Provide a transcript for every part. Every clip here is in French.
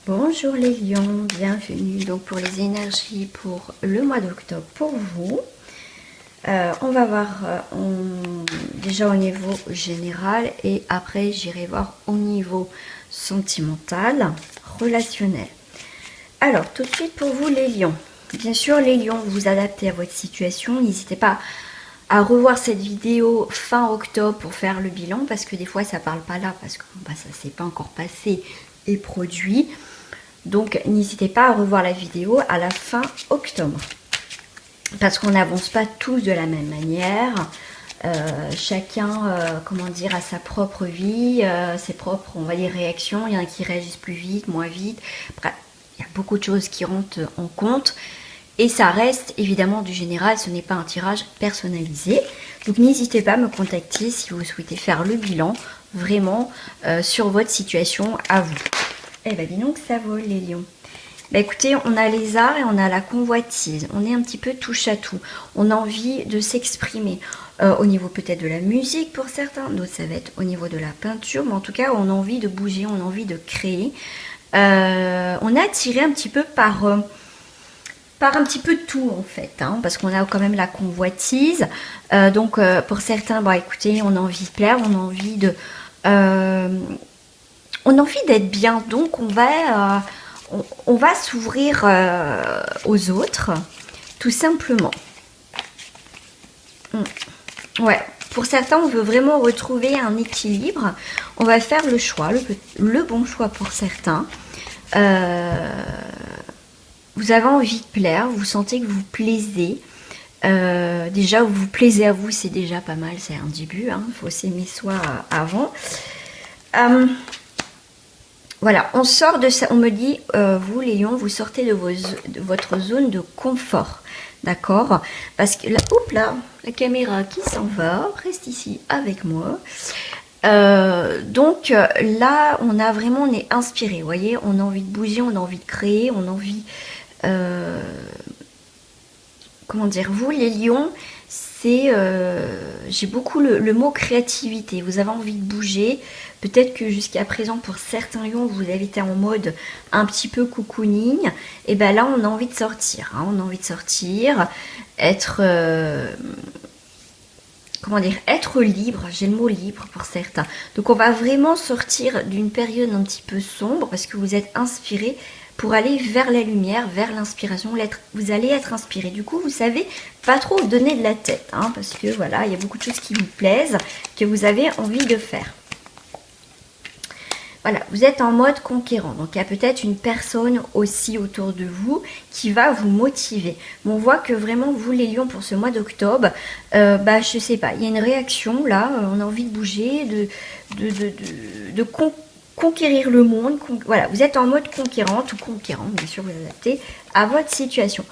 Bonjour les lions, bienvenue donc pour les énergies pour le mois d'octobre pour vous. On va voir déjà au niveau général et après j'irai voir au niveau sentimental, relationnel. Alors tout de suite pour vous les lions. Bien sûr les lions, vous vous adaptez à votre situation, n'hésitez pas à revoir cette vidéo fin octobre pour faire le bilan parce que des fois ça parle pas là parce que ça s'est pas encore passé et produit. Donc n'hésitez pas à revoir la vidéo à la fin octobre. Parce qu'on n'avance pas tous de la même manière. Chacun, comment dire, a sa propre vie, ses propres, on va dire, réactions. Il y en a qui réagissent plus vite, moins vite. Bref, il y a beaucoup de choses qui rentrent en compte. Et ça reste évidemment du général, ce n'est pas un tirage personnalisé. Donc n'hésitez pas à me contacter si vous souhaitez faire le bilan vraiment sur votre situation à vous. Eh bien, dis donc, ça vole les lions. Bah écoutez, on a les arts et on a la convoitise. On est un petit peu touche à tout. On a envie de s'exprimer au niveau peut-être de la musique pour certains. D'autres, ça va être au niveau de la peinture. Mais en tout cas, on a envie de bouger, on a envie de créer. On est attiré un petit peu par un petit peu de tout en fait. Parce qu'on a quand même la convoitise. Donc, pour certains, bah écoutez, on a envie de plaire, on a envie de... on a envie d'être bien, donc on va s'ouvrir aux autres, tout simplement. Ouais, pour certains, on veut vraiment retrouver un équilibre. On va faire le choix, le bon choix pour certains. Vous avez envie de plaire, vous sentez que vous plaisez. Déjà, vous vous plaisez à vous, c'est déjà pas mal, c'est un début. Il faut s'aimer soi avant. Voilà, on sort de ça, on me dit, vous les lions, vous sortez de votre zone de confort, d'accord? Parce que là, oups là, la caméra qui s'en va, reste ici avec moi. Donc là, on est inspiré, vous voyez, on a envie de bouger, on a envie de créer, on a envie... comment dire, vous les lions, c'est... j'ai beaucoup le mot créativité, vous avez envie de bouger. Peut-être que jusqu'à présent, pour certains lions, vous avez été en mode un petit peu cocooning. Et bien là, on a envie de sortir. On a envie de sortir, être... comment dire, être libre, j'ai le mot libre pour certains. Donc on va vraiment sortir d'une période un petit peu sombre parce que vous êtes inspiré pour aller vers la lumière, vers l'inspiration. Vous allez être inspiré. Du coup, vous savez pas trop donner de la tête parce que voilà, il y a beaucoup de choses qui vous plaisent, que vous avez envie de faire. Voilà, vous êtes en mode conquérant. Donc, il y a peut-être une personne aussi autour de vous qui va vous motiver. Mais on voit que vraiment, vous les lions, pour ce mois d'octobre, je sais pas, il y a une réaction là, on a envie de bouger, de conquérir le monde. Voilà, vous êtes en mode conquérante ou conquérant, bien sûr, vous adaptez à votre situation.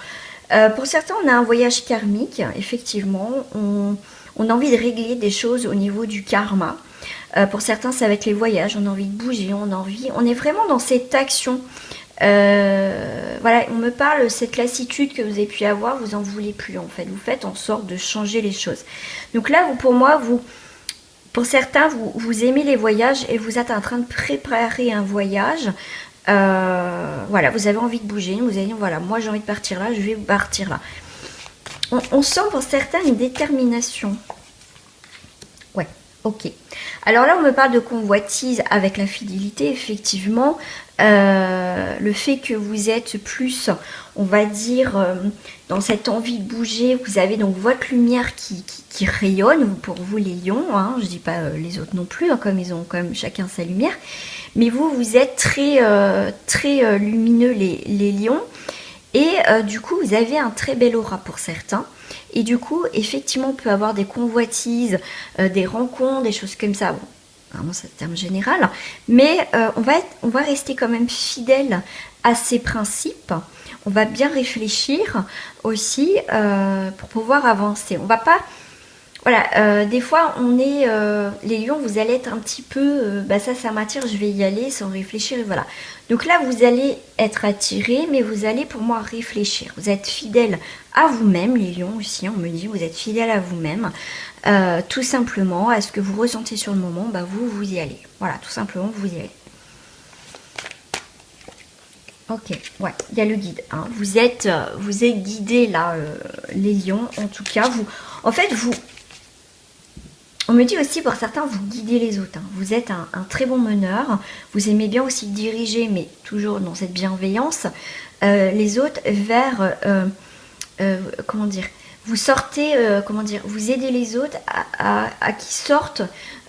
Pour certains, on a un voyage karmique, effectivement. On a envie de régler des choses au niveau du karma. Pour certains, ça va être les voyages, on a envie de bouger, on est vraiment dans cette action. Voilà, on me parle, cette lassitude que vous avez pu avoir, vous en voulez plus en fait. Vous faites en sorte de changer les choses. Donc là, pour certains, vous aimez les voyages et vous êtes en train de préparer un voyage. Voilà, vous avez envie de bouger, vous avez dit, voilà, moi j'ai envie de partir là, je vais partir là. On sent pour certains une détermination. Ouais, ok. Alors là, on me parle de convoitise avec la fidélité, effectivement. Le fait que vous êtes plus, on va dire, dans cette envie de bouger, vous avez donc votre lumière qui rayonne, pour vous les lions, je dis pas les autres non plus, comme ils ont quand même chacun sa lumière, mais vous êtes très, très lumineux les lions, et du coup, vous avez un très bel aura pour certains. Et du coup, effectivement, on peut avoir des convoitises, des rencontres, des choses comme ça. Bon, vraiment, c'est un terme général. Mais on va rester quand même fidèle à ces principes. On va bien réfléchir aussi pour pouvoir avancer. On va pas... Voilà, des fois, les lions, vous allez être un petit peu... ça m'attire, je vais y aller sans réfléchir, et voilà. Donc là, vous allez être attiré, mais vous allez, pour moi, réfléchir. Vous êtes fidèle à vous-même, les lions aussi, on me dit, vous êtes fidèle à vous-même. Tout simplement, à ce que vous ressentez sur le moment, vous y allez. Voilà, tout simplement, vous y allez. Ok, ouais, il y a le guide. Hein. Vous êtes guidés là, les lions. En tout cas, en fait, on me dit aussi pour certains, vous guidez les autres. Hein. Vous êtes un très bon meneur. Vous aimez bien aussi diriger, mais toujours dans cette bienveillance, les autres vers, comment dire, vous sortez, comment dire, vous aidez les autres à qu'ils sortent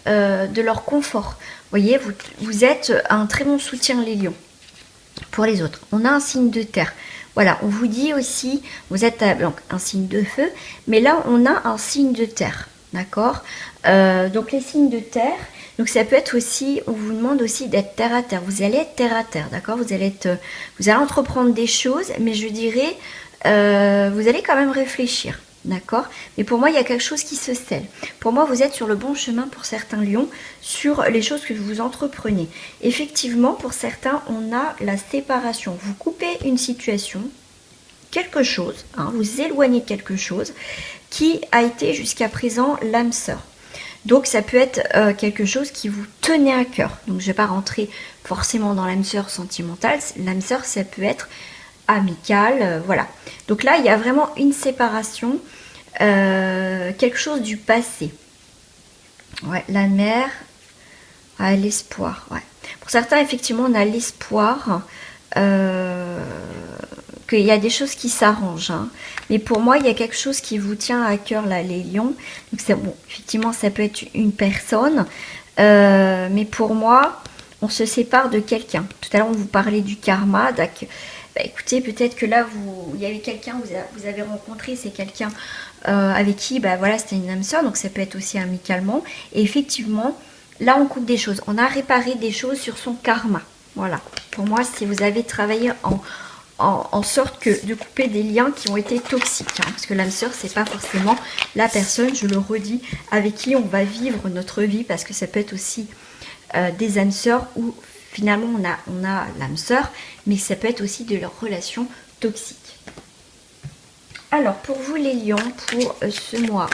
de leur confort. Vous voyez, vous êtes un très bon soutien, les lions. Pour les autres, on a un signe de terre. Voilà, on vous dit aussi, vous êtes donc un signe de feu, mais là on a un signe de terre, d'accord. Donc les signes de terre, donc ça peut être aussi, on vous demande aussi d'être terre à terre. Vous allez être terre à terre, d'accord. Vous allez entreprendre des choses, mais je dirais, vous allez quand même réfléchir. D'accord. Mais pour moi, il y a quelque chose qui se scelle. Pour moi, vous êtes sur le bon chemin pour certains lions, sur les choses que vous entreprenez. Effectivement, pour certains, on a la séparation. Vous coupez une situation, quelque chose, hein, vous éloignez quelque chose qui a été jusqu'à présent l'âme sœur. Donc, ça peut être quelque chose qui vous tenait à cœur. Donc, je ne vais pas rentrer forcément dans l'âme sœur sentimentale. L'âme sœur, ça peut être amical, voilà. Donc là, il y a vraiment une séparation, quelque chose du passé. Ouais, la mère, ouais, l'espoir. Ouais. Pour certains, effectivement, on a l'espoir qu'il y a des choses qui s'arrangent. Hein. Mais pour moi, il y a quelque chose qui vous tient à cœur, là, les lions. Donc, c'est bon, effectivement, ça peut être une personne. Mais pour moi, on se sépare de quelqu'un. Tout à l'heure, on vous parlait du karma. Donc, bah, écoutez, peut-être que là, il y a eu quelqu'un, vous avez rencontré, c'est quelqu'un avec qui, bah, voilà, c'était une âme sœur, donc ça peut être aussi amicalement. Et effectivement, là, on coupe des choses. On a réparé des choses sur son karma. Voilà. Pour moi, si vous avez travaillé en sorte que de couper des liens qui ont été toxiques. Hein, parce que l'âme sœur, c'est pas forcément la personne, je le redis, avec qui on va vivre notre vie, parce que ça peut être aussi des âmes sœurs où finalement on a l'âme sœur, mais ça peut être aussi de leurs relations toxiques. Alors pour vous les lions, pour ce mois,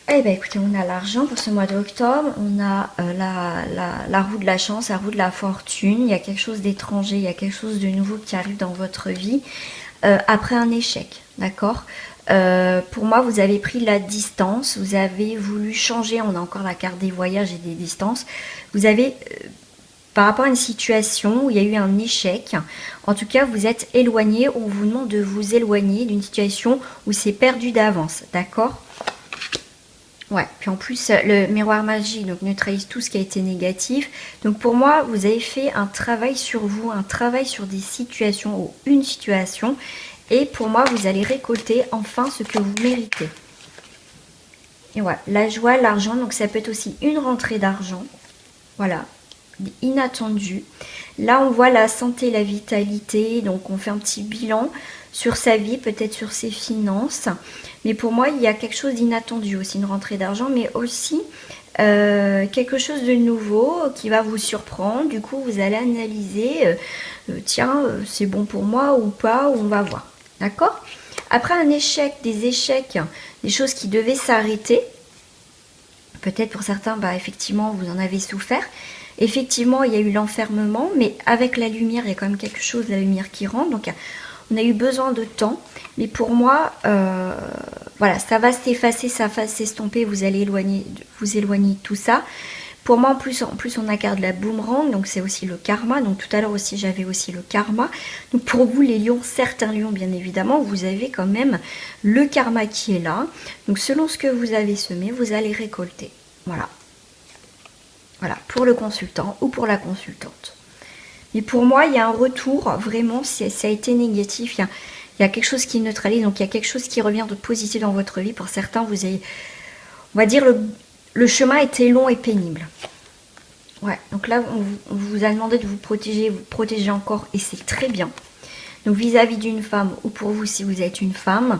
eh bien écoutez, on a l'argent pour ce mois d'octobre, on a la roue de la chance, la roue de la fortune, il y a quelque chose d'étranger, il y a quelque chose de nouveau qui arrive dans votre vie après un échec, d'accord. Pour moi, vous avez pris la distance, vous avez voulu changer, on a encore la carte des voyages et des distances, vous avez, par rapport à une situation où il y a eu un échec, en tout cas, vous êtes éloigné, on vous demande de vous éloigner d'une situation où c'est perdu d'avance, d'accord. Ouais, puis en plus, le miroir magique donc neutralise tout ce qui a été négatif. Donc pour moi, vous avez fait un travail sur vous, un travail sur des situations ou une situation. Et pour moi, vous allez récolter enfin ce que vous méritez. Et voilà, la joie, l'argent, donc ça peut être aussi une rentrée d'argent. Voilà, inattendue. Là, on voit la santé, la vitalité. Donc on fait un petit bilan sur sa vie, peut-être sur ses finances. Mais pour moi, il y a quelque chose d'inattendu aussi, une rentrée d'argent, mais aussi quelque chose de nouveau qui va vous surprendre. Du coup, vous allez analyser, tiens, c'est bon pour moi ou pas, on va voir. D'accord? Après un échec, des échecs, des choses qui devaient s'arrêter, peut-être pour certains, bah, effectivement, vous en avez souffert. Effectivement, il y a eu l'enfermement, mais avec la lumière, il y a quand même quelque chose, la lumière qui rentre. Donc, on a eu besoin de temps. Mais pour moi, voilà, ça va s'effacer, ça va s'estomper, vous allez vous éloigner de tout ça. Pour moi, en plus, on a carte de la boomerang, donc c'est aussi le karma. Donc tout à l'heure aussi, j'avais aussi le karma. Donc pour vous, les lions, certains lions, bien évidemment, vous avez quand même le karma qui est là. Donc selon ce que vous avez semé, vous allez récolter. Voilà. Voilà, pour le consultant ou pour la consultante. Mais pour moi, il y a un retour, vraiment, si ça a été négatif, il y a quelque chose qui neutralise, donc il y a quelque chose qui revient de positif dans votre vie. Pour certains, vous avez, on va dire, le chemin était long et pénible. Ouais, donc là, on vous a demandé de vous protéger encore, et c'est très bien. Donc vis-à-vis d'une femme, ou pour vous si vous êtes une femme,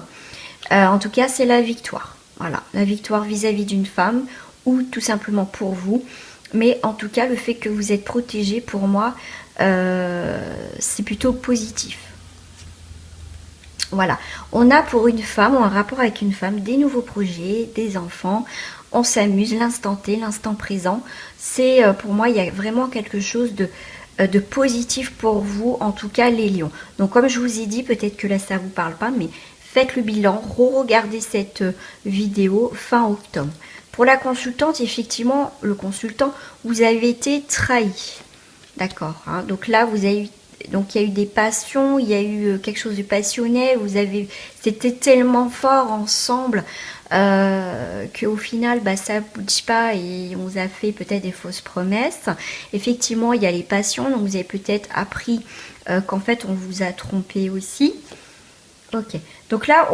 en tout cas, c'est la victoire. Voilà, la victoire vis-à-vis d'une femme, ou tout simplement pour vous. Mais en tout cas, le fait que vous êtes protégé, pour moi, c'est plutôt positif. Voilà, on a pour une femme ou un rapport avec une femme des nouveaux projets, des enfants, on s'amuse, l'instant T, l'instant présent. C'est pour moi, il y a vraiment quelque chose de positif pour vous, en tout cas les lions. Donc comme je vous ai dit, peut-être que là ça vous parle pas, mais faites le bilan, re-regardez cette vidéo fin octobre. Pour la consultante, effectivement, le consultant, vous avez été trahi. D'accord, hein. Donc là, vous avez eu, donc il y a eu des passions, il y a eu quelque chose de passionnel, c'était tellement fort ensemble qu'au final, bah, ça bouge pas et on vous a fait peut-être des fausses promesses. Effectivement, il y a les passions, donc vous avez peut-être appris qu'en fait, on vous a trompé aussi. Ok, donc là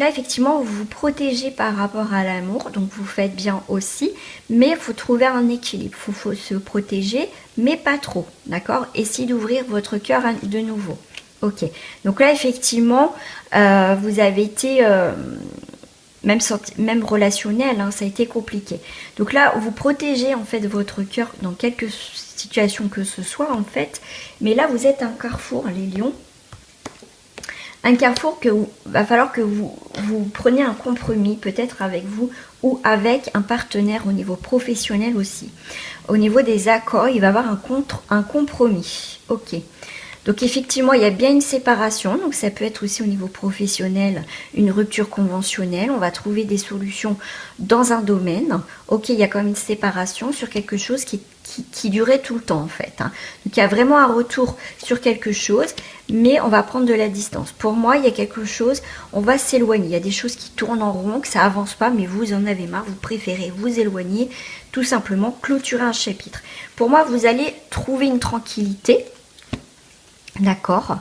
effectivement vous vous protégez par rapport à l'amour, donc vous faites bien aussi, mais il faut trouver un équilibre, faut se protéger, mais pas trop, d'accord. Essayez d'ouvrir votre cœur de nouveau. Ok, donc là effectivement vous avez été même relationnel, hein, ça a été compliqué. Donc là vous protégez en fait votre cœur dans quelque situation que ce soit en fait, mais là vous êtes à un carrefour, les lions. Un carrefour que va falloir que vous preniez un compromis, peut-être avec vous ou avec un partenaire au niveau professionnel aussi. Au niveau des accords, il va y avoir un compromis. Ok. Donc effectivement, il y a bien une séparation, donc ça peut être aussi au niveau professionnel, une rupture conventionnelle, on va trouver des solutions dans un domaine. Ok, il y a quand même une séparation sur quelque chose qui durait tout le temps en fait, hein. Donc il y a vraiment un retour sur quelque chose, mais on va prendre de la distance. Pour moi, il y a quelque chose, on va s'éloigner. Il y a des choses qui tournent en rond, que ça avance pas, mais vous en avez marre, vous préférez vous éloigner, tout simplement clôturer un chapitre. Pour moi, vous allez trouver une tranquillité. D'accord.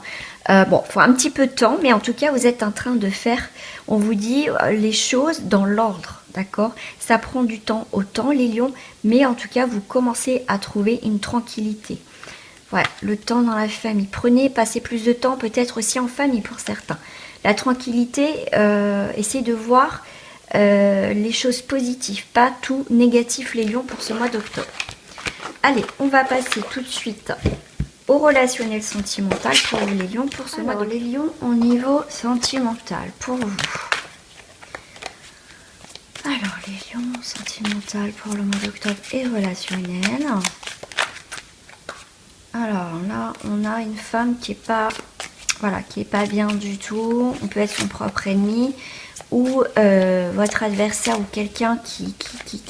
Bon, il faut un petit peu de temps, mais en tout cas, vous êtes en train de faire, on vous dit, les choses dans l'ordre. D'accord. Ça prend du temps, autant les lions, mais en tout cas, vous commencez à trouver une tranquillité. Ouais, le temps dans la famille. Passez plus de temps, peut-être aussi en famille pour certains. La tranquillité, essayez de voir les choses positives, pas tout négatif les lions pour ce mois d'octobre. Allez, on va passer tout de suite au relationnel sentimental pour les lions pour ce mois. Alors, les lions au niveau sentimental pour vous. Alors, les lions sentimental pour le mois d'octobre et relationnel. Alors là, on a une femme qui est pas, voilà, qui est pas bien du tout. On peut être son propre ennemi ou votre adversaire ou quelqu'un qui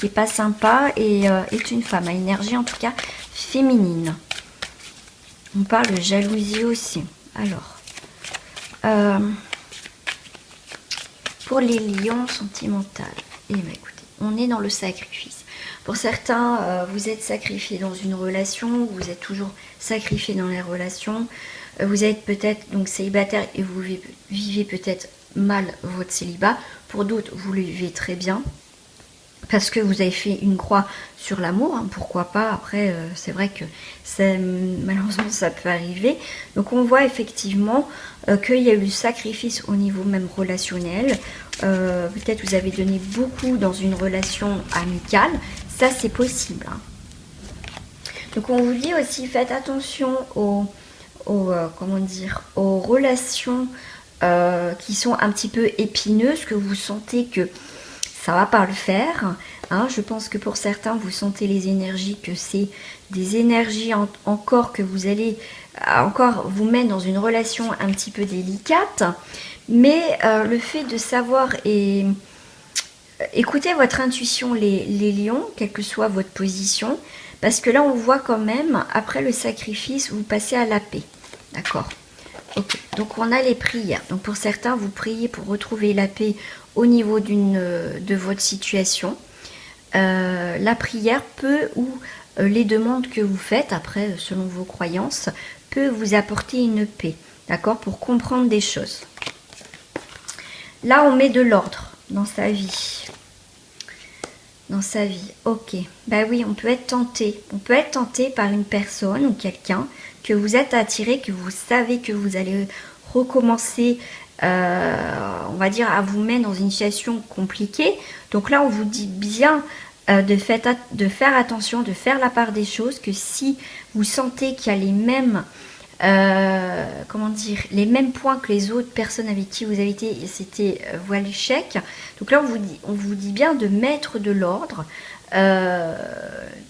est pas sympa et est une femme à énergie en tout cas féminine. On parle de jalousie aussi. Alors, pour les lions sentimentales, eh bien, écoutez, on est dans le sacrifice. Pour certains, vous êtes sacrifié dans une relation, vous êtes toujours sacrifié dans les relations. Vous êtes peut-être donc célibataire et vous vivez peut-être mal votre célibat. Pour d'autres, vous le vivez très bien. Parce que vous avez fait une croix sur l'amour, hein, pourquoi pas. Après, c'est vrai que malheureusement ça peut arriver. Donc on voit effectivement qu'il y a eu du sacrifice au niveau même relationnel. Peut-être vous avez donné beaucoup dans une relation amicale. Ça c'est possible, hein. Donc on vous dit aussi, faites attention comment dire, aux relations qui sont un petit peu épineuses, que vous sentez que ça va pas le faire, hein. Je pense que pour certains, vous sentez les énergies, que c'est des énergies encore que vous allez encore vous mettre dans une relation un petit peu délicate. Mais le fait de savoir et écoutez votre intuition, les lions, quelle que soit votre position, parce que là, on voit quand même, après le sacrifice, vous passez à la paix. D'accord. Ok, donc on a les prières. Donc pour certains, vous priez pour retrouver la paix au niveau de votre situation. La prière peut, ou les demandes que vous faites, après selon vos croyances, peut vous apporter une paix, d'accord, pour comprendre des choses. Là, on met de l'ordre dans sa vie. Dans sa vie, ok. Bah oui, on peut être tenté. On peut être tenté par une personne ou quelqu'un que vous êtes attiré, que vous savez que vous allez recommencer, on va dire, à vous mettre dans une situation compliquée. Donc là, on vous dit bien de faire attention, de faire la part des choses, que si vous sentez qu'il y a les mêmes comment dire, les mêmes points que les autres personnes avec qui vous avez été, c'était voie l'échec. Donc là, on vous dit bien de mettre de l'ordre,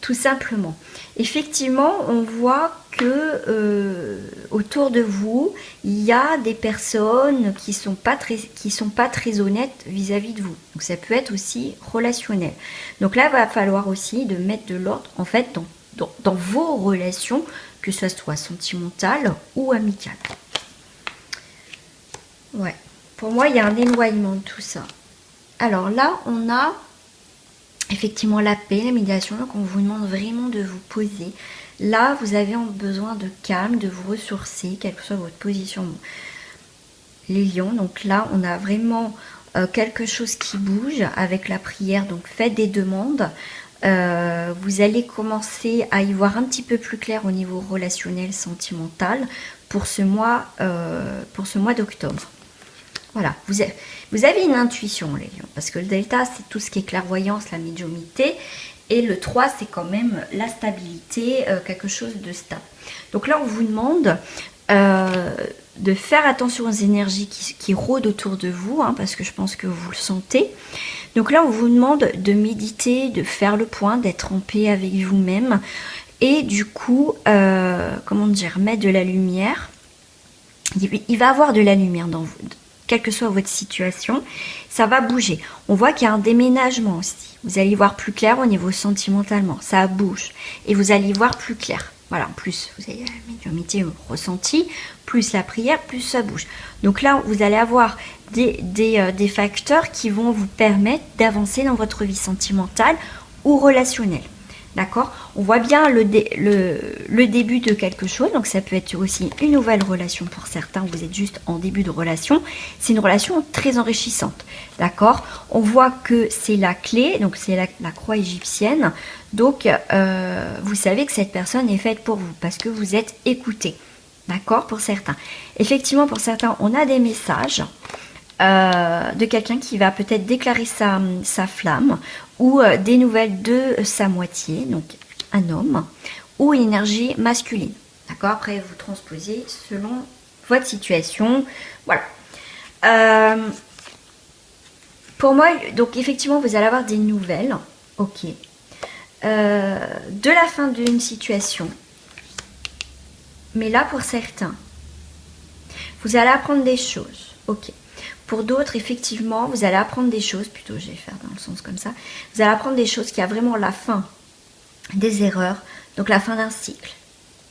tout simplement. Effectivement, on voit que autour de vous, il y a des personnes qui sont pas très honnêtes vis-à-vis de vous. Donc ça peut être aussi relationnel. Donc là, il va falloir aussi de mettre de l'ordre en fait dans vos relations, que ce soit sentimentale ou amicale. Ouais. Pour moi, il y a un éloignement de tout ça. Alors là, on a effectivement la paix, la médiation. Donc on vous demande vraiment de vous poser. Là, vous avez besoin de calme, de vous ressourcer, quelle que soit votre position. Les lions, donc là, on a vraiment quelque chose qui bouge avec la prière. Donc faites des demandes. Vous allez commencer à y voir un petit peu plus clair au niveau relationnel, sentimental pour ce mois d'octobre. Voilà, vous avez une intuition, les lions, parce que le delta, c'est tout ce qui est clairvoyance, la médiumnité, et le 3, c'est quand même la stabilité, quelque chose de stable. Donc là, on vous demande de faire attention aux énergies qui rôdent autour de vous, hein, parce que je pense que vous le sentez. Donc là, on vous demande de méditer, de faire le point, d'être en paix avec vous-même, et du coup, comment dire, mettre de la lumière. Il va y avoir de la lumière dans vous, quelle que soit votre situation, ça va bouger. On voit qu'il y a un déménagement aussi. Vous allez voir plus clair au niveau sentimentalement, ça bouge. Et vous allez voir plus clair. Voilà, en plus, vous avez la médiumnité ressentie, plus la prière, plus ça bouge. Donc là, vous allez avoir des facteurs qui vont vous permettre d'avancer dans votre vie sentimentale ou relationnelle. D'accord? On voit bien le début de quelque chose, donc ça peut être aussi une nouvelle relation pour certains, vous êtes juste en début de relation. C'est une relation très enrichissante, d'accord? On voit que c'est la clé, donc c'est la croix égyptienne, donc vous savez que cette personne est faite pour vous, parce que vous êtes écouté, d'accord? Pour certains. Effectivement, pour certains, on a des messages de quelqu'un qui va peut-être déclarer sa flamme, ou des nouvelles de sa moitié, donc un homme, ou une énergie masculine. D'accord? Après, vous transposez selon votre situation. Voilà. Pour moi, donc effectivement, vous allez avoir des nouvelles. Ok. De la fin d'une situation. Mais là, pour certains, vous allez apprendre des choses. Ok. Pour d'autres, effectivement, vous allez apprendre des choses, plutôt je vais faire dans le sens comme ça, vous allez apprendre des choses qui a vraiment la fin des erreurs, donc la fin d'un cycle.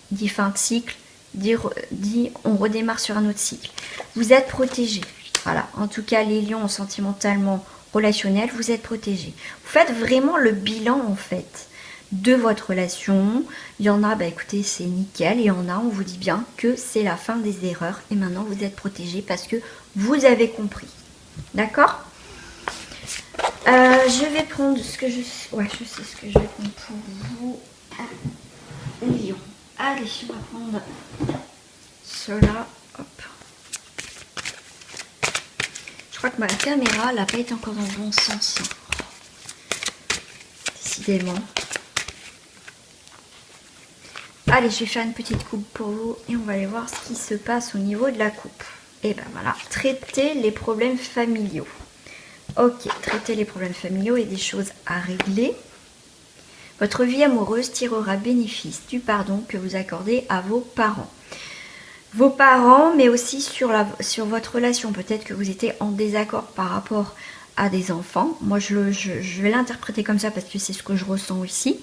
Dit fin de cycle, dit on redémarre sur un autre cycle. Vous êtes protégés. Voilà, en tout cas les lions sentimentalement relationnels, vous êtes protégés. Vous faites vraiment le bilan en fait de votre relation. Il y en a, bah écoutez, c'est nickel. Et il y en a, on vous dit bien que c'est la fin des erreurs. Et maintenant, vous êtes protégés parce que vous avez compris. D'accord? Je vais prendre ce que je sais. Ouais, je sais ce que je vais prendre pour vous. Lion. Allez, on va prendre cela. Hop. Je crois que ma caméra, elle n'a pas été encore dans le bon sens. Décidément. Allez, je vais faire une petite coupe pour vous et on va aller voir ce qui se passe au niveau de la coupe. Et ben voilà, traiter les problèmes familiaux. Ok, traiter les problèmes familiaux et des choses à régler. Votre vie amoureuse tirera bénéfice du pardon que vous accordez à vos parents. Vos parents, mais aussi sur votre relation. Peut-être que vous étiez en désaccord par rapport à des enfants. Moi, je vais l'interpréter comme ça parce que c'est ce que je ressens aussi.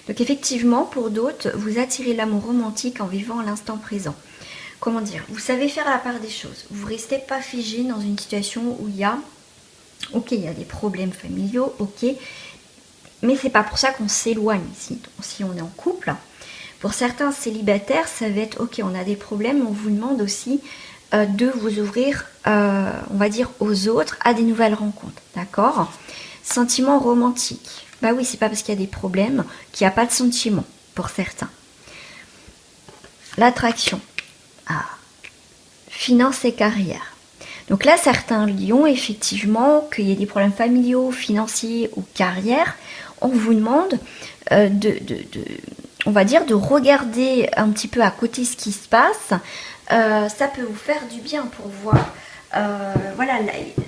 Donc effectivement, pour d'autres, vous attirez l'amour romantique en vivant l'instant présent. Comment dire? Vous savez faire la part des choses. Vous ne restez pas figé dans une situation où il y a... Ok, il y a des problèmes familiaux, ok. Mais c'est pas pour ça qu'on s'éloigne ici. Si on est en couple, pour certains célibataires, ça va être ok, on a des problèmes, on vous demande aussi de vous ouvrir, on va dire, aux autres, à des nouvelles rencontres. D'accord? Sentiment romantique. Bah oui, c'est pas parce qu'il y a des problèmes qu'il n'y a pas de sentiment pour certains. L'attraction. Ah. Finance et carrière. Donc là, certains lions, effectivement, qu'il y ait des problèmes familiaux, financiers ou carrière, on vous demande on va dire, de regarder un petit peu à côté ce qui se passe. Ça peut vous faire du bien pour voir. Voilà,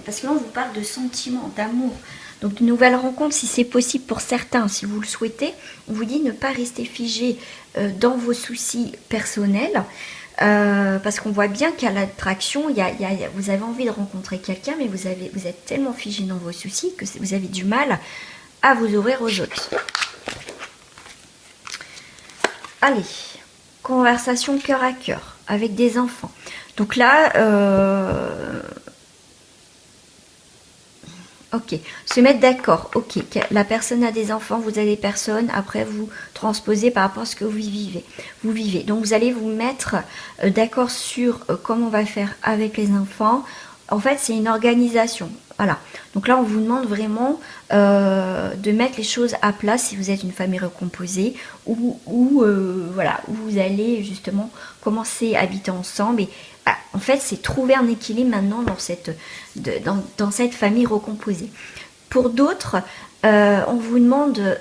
parce que là, on vous parle de sentiments, d'amour. Donc, de nouvelles rencontres, si c'est possible pour certains, si vous le souhaitez, on vous dit ne pas rester figé dans vos soucis personnels. Parce qu'on voit bien qu'à l'attraction, vous avez envie de rencontrer quelqu'un, mais vous êtes tellement figé dans vos soucis que vous avez du mal à vous ouvrir aux autres. Allez, conversation cœur à cœur avec des enfants. Donc là, ok, se mettre d'accord, ok, la personne a des enfants, vous avez des personnes, après vous transposez par rapport à ce que vous vivez. Donc vous allez vous mettre d'accord sur comment on va faire avec les enfants. En fait, c'est une organisation, voilà. Donc là, on vous demande vraiment de mettre les choses à plat si vous êtes une famille recomposée ou voilà, où vous allez justement commencer à habiter ensemble. Et en fait, c'est trouver un équilibre maintenant dans cette famille recomposée. Pour d'autres, on vous demande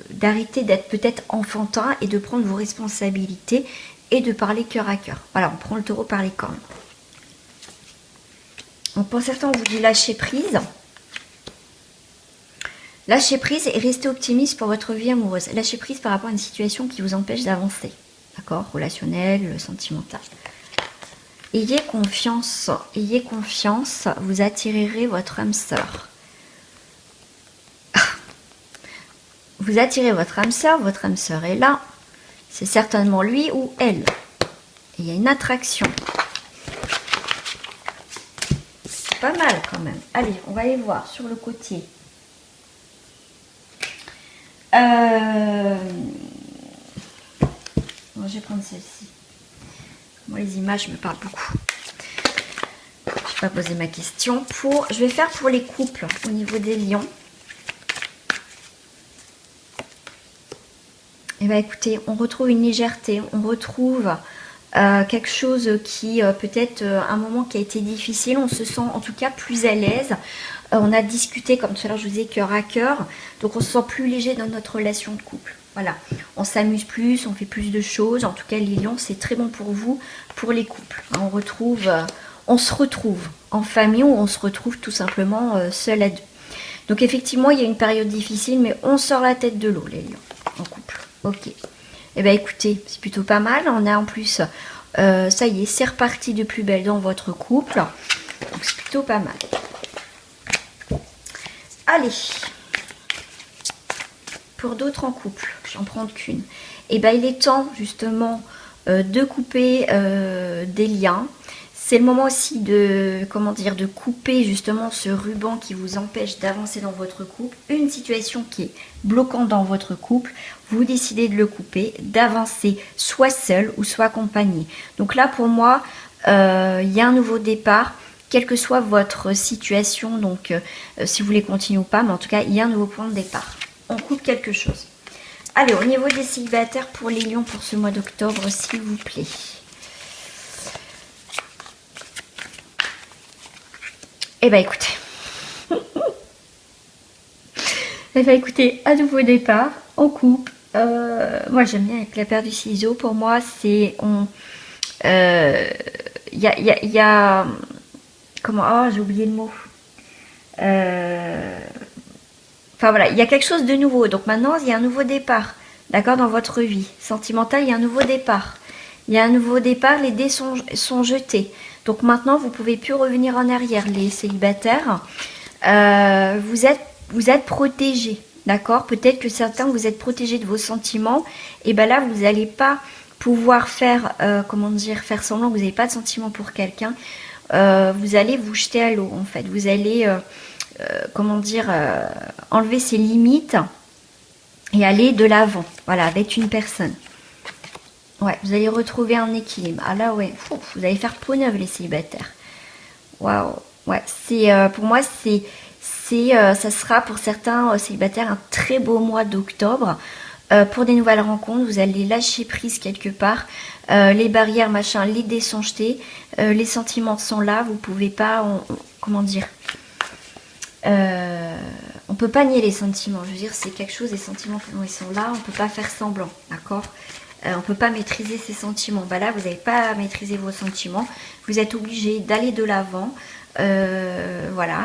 d'arrêter d'être peut-être enfantin et de prendre vos responsabilités et de parler cœur à cœur. Voilà, on prend le taureau par les cornes. Donc pour certains, on vous dit lâcher prise. Lâcher prise et rester optimiste pour votre vie amoureuse. Lâcher prise par rapport à une situation qui vous empêche d'avancer. D'accord? Relationnel, sentimental. Ayez confiance, vous attirerez votre âme sœur. Vous attirez votre âme sœur est là. C'est certainement lui ou elle. Il y a une attraction. Pas mal quand même. Allez, on va aller voir sur le côté. Bon, je vais prendre celle-ci. Moi, les images me parlent beaucoup. Je vais pas poser ma question. Je vais faire pour les couples au niveau des lions. Et bien écoutez, on retrouve une légèreté, on retrouve quelque chose qui peut-être un moment qui a été difficile, on se sent en tout cas plus à l'aise. On a discuté, comme tout à l'heure je vous disais, cœur à cœur, donc on se sent plus léger dans notre relation de couple. Voilà, on s'amuse plus, on fait plus de choses. En tout cas, les lions, c'est très bon pour vous, pour les couples. On se retrouve en famille ou on se retrouve tout simplement seul à deux. Donc effectivement, il y a une période difficile, mais on sort la tête de l'eau, les lions, en couple. Ok. Eh bien écoutez, c'est plutôt pas mal. On a en plus, ça y est, c'est reparti de plus belle dans votre couple. Donc c'est plutôt pas mal. Allez. Pour d'autres en couple, j'en prends qu'une. Et bien il est temps justement de couper des liens. C'est le moment aussi de couper justement ce ruban qui vous empêche d'avancer dans votre couple. Une situation qui est bloquante dans votre couple, vous décidez de le couper, d'avancer soit seul ou soit accompagné. Donc là pour moi, il y a un nouveau départ, quelle que soit votre situation, donc si vous voulez continuer ou pas, mais en tout cas il y a un nouveau point de départ. On coupe quelque chose. Allez, au niveau des célibataires pour les lions pour ce mois d'octobre, s'il vous plaît. Eh bien, écoutez. Eh bien, écoutez, à nouveau départ, on coupe. Moi, j'aime bien avec la paire du ciseau. Pour moi, c'est... y a... Comment... Oh, j'ai oublié le mot. Enfin, voilà, il y a quelque chose de nouveau. Donc, maintenant, il y a un nouveau départ. D'accord, dans votre vie sentimentale, il y a un nouveau départ. Il y a un nouveau départ, les dés sont jetés. Donc maintenant, vous ne pouvez plus revenir en arrière, les célibataires. Vous êtes protégés, d'accord? Peut-être que certains, vous êtes protégés de vos sentiments. Et bien là, vous n'allez pas pouvoir faire, faire semblant que vous n'avez pas de sentiments pour quelqu'un. Vous allez vous jeter à l'eau, en fait. Vous allez, enlever ses limites et aller de l'avant, voilà, avec une personne. Ouais, vous allez retrouver un équilibre. Ah là, ouais, vous allez faire peau neuve, les célibataires. Waouh, ouais, pour moi, ça sera pour certains célibataires un très beau mois d'octobre. Pour des nouvelles rencontres, vous allez lâcher prise quelque part. Les barrières, machin, les dés sont jetés. Les sentiments sont là. Vous pouvez pas, on peut pas nier les sentiments. Je veux dire, c'est quelque chose, les sentiments, quand ils sont là, on peut pas faire semblant, d'accord? On peut pas maîtriser ses sentiments. Bah là, vous n'avez pas à maîtriser vos sentiments. Vous êtes obligé d'aller de l'avant. Voilà,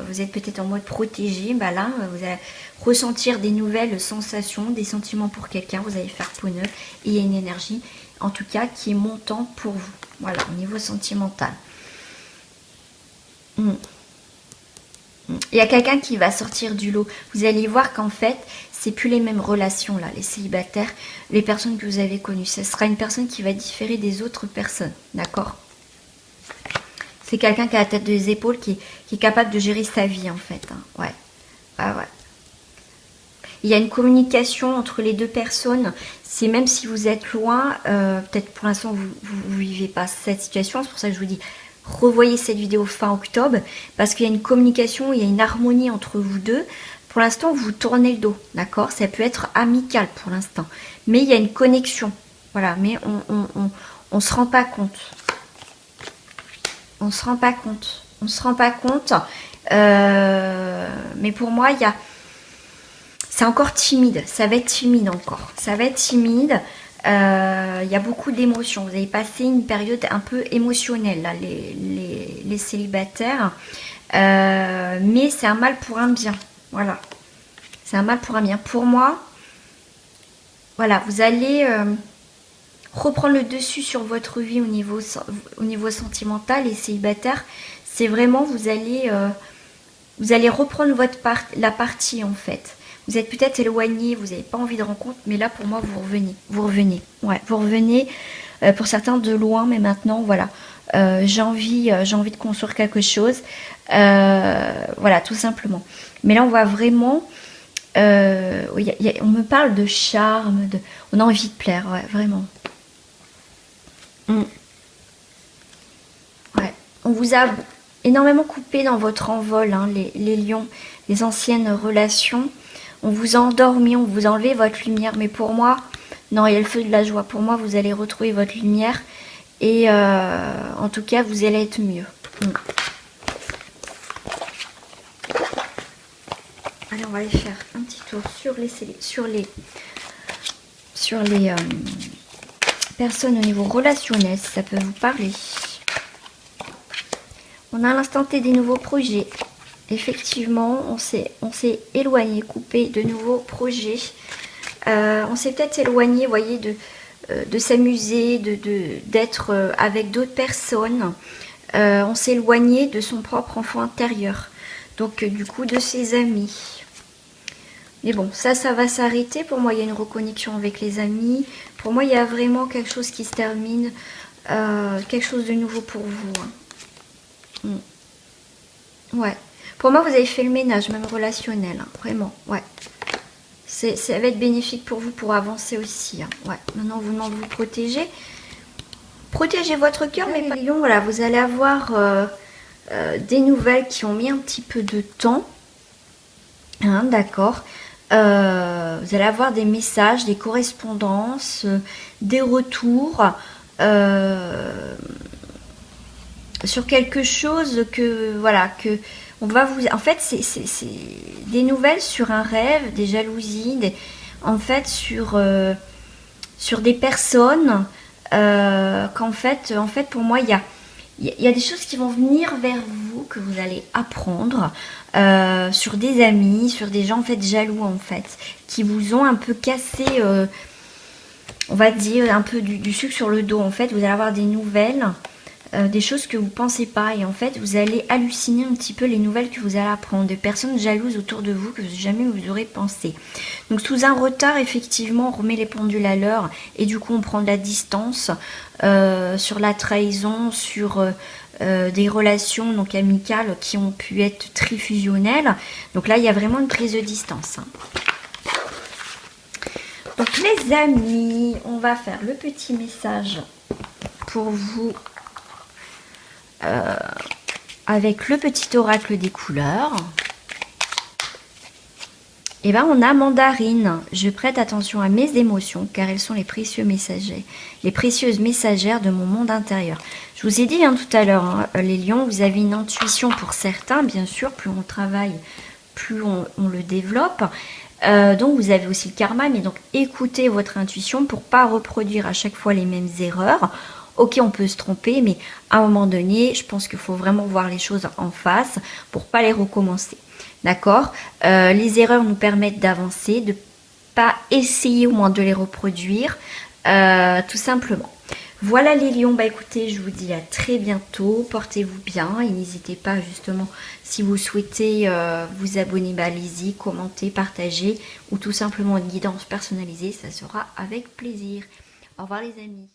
vous êtes peut-être en mode protégé. Bah là, vous allez ressentir des nouvelles sensations, des sentiments pour quelqu'un. Vous allez faire peau neuve. Et il y a une énergie, en tout cas, qui est montante pour vous. Voilà, au niveau sentimental. Il y a quelqu'un qui va sortir du lot. Vous allez voir qu'en fait, c'est plus les mêmes relations là, les célibataires, les personnes que vous avez connues. Ce sera une personne qui va différer des autres personnes, d'accord? C'est quelqu'un qui a la tête des épaules, qui est capable de gérer sa vie en fait. Hein. Ouais. Ah ouais. Il y a une communication entre les deux personnes. C'est même si vous êtes loin, peut-être pour l'instant vous ne vivez pas cette situation. C'est pour ça que je vous dis, revoyez cette vidéo fin octobre. Parce qu'il y a une communication, il y a une harmonie entre vous deux. Pour l'instant, vous tournez le dos, d'accord? Ça peut être amical pour l'instant. Mais il y a une connexion. Voilà, mais on se rend pas compte. On se rend pas compte. On se rend pas compte. Mais pour moi, il y a... C'est encore timide. Ça va être timide encore. Ça va être timide. Il y a beaucoup d'émotions. Vous avez passé une période un peu émotionnelle, là, les célibataires. Mais c'est un mal pour un bien. Voilà. C'est un mal pour un bien. Pour moi, voilà, vous allez reprendre le dessus sur votre vie au niveau sentimental et célibataire. C'est vraiment, vous allez reprendre la partie en fait. Vous êtes peut-être éloigné, vous n'avez pas envie de rencontre, mais là pour moi vous revenez. Vous revenez. Ouais, vous revenez pour certains de loin, mais maintenant voilà. J'ai envie de construire quelque chose. Voilà, tout simplement. Mais là on voit vraiment. On me parle de charme, on a envie de plaire, ouais, vraiment. Ouais. On vous a énormément coupé dans votre envol, hein, les lions, les anciennes relations. On vous a endormi, on vous a enlevé votre lumière. Mais pour moi, non, il y a le feu de la joie. Pour moi, vous allez retrouver votre lumière. Et en tout cas, vous allez être mieux. Allez, on va aller faire un petit tour sur les personnes au niveau relationnel, si ça peut vous parler. On a à l'instant T des nouveaux projets. Effectivement, on s'est éloigné, coupé de nouveaux projets. On s'est peut-être éloigné, vous voyez, de s'amuser, d'être avec d'autres personnes. On s'est éloigné de son propre enfant intérieur. Donc, du coup, de ses amis. Mais bon, ça va s'arrêter. Pour moi, il y a une reconnexion avec les amis. Pour moi, il y a vraiment quelque chose qui se termine. Quelque chose de nouveau pour vous. Hein. Ouais. Pour moi, vous avez fait le ménage, même relationnel. Hein. Vraiment, ouais. Ça va être bénéfique pour vous pour avancer aussi. Hein. Ouais. Maintenant, vous demandez de vous protéger. Protégez votre cœur, mais pas... Lion, voilà, vous allez avoir des nouvelles qui ont mis un petit peu de temps. Hein, d'accord. Vous allez avoir des messages, des correspondances, des retours sur quelque chose que, voilà, que on va vous... En fait, c'est des nouvelles sur un rêve, des jalousies, en fait, sur des personnes qu'en fait, pour moi, il y a des choses qui vont venir vers vous, que vous allez apprendre sur des amis, sur des gens en fait jaloux en fait, qui vous ont un peu cassé, on va dire, un peu du sucre sur le dos en fait. Vous allez avoir des nouvelles, des choses que vous ne pensez pas et en fait vous allez halluciner un petit peu les nouvelles que vous allez apprendre, de personnes jalouses autour de vous que jamais vous aurez pensé. Donc sous un retard, effectivement, on remet les pendules à l'heure et du coup on prend de la distance sur la trahison, sur des relations donc amicales qui ont pu être très fusionnelles. Donc là il y a vraiment une prise de distance. Hein. Donc les amis, on va faire le petit message pour vous avec le petit oracle des couleurs. Et bien on a mandarine. Je prête attention à mes émotions car elles sont les précieux messagers, les précieuses messagères de mon monde intérieur. Je vous ai dit hein, tout à l'heure, hein, les lions, vous avez une intuition pour certains, bien sûr, plus on travaille, plus on le développe. Donc vous avez aussi le karma, mais donc écoutez votre intuition pour pas reproduire à chaque fois les mêmes erreurs. Ok, on peut se tromper, mais à un moment donné, je pense qu'il faut vraiment voir les choses en face pour pas les recommencer. D'accord? Les erreurs nous permettent d'avancer, de pas essayer au moins de les reproduire, tout simplement. Voilà les lions, bah écoutez, je vous dis à très bientôt, portez-vous bien et n'hésitez pas justement si vous souhaitez vous abonner, bah allez-y, commentez, partagez ou tout simplement une guidance personnalisée, ça sera avec plaisir. Au revoir les amis.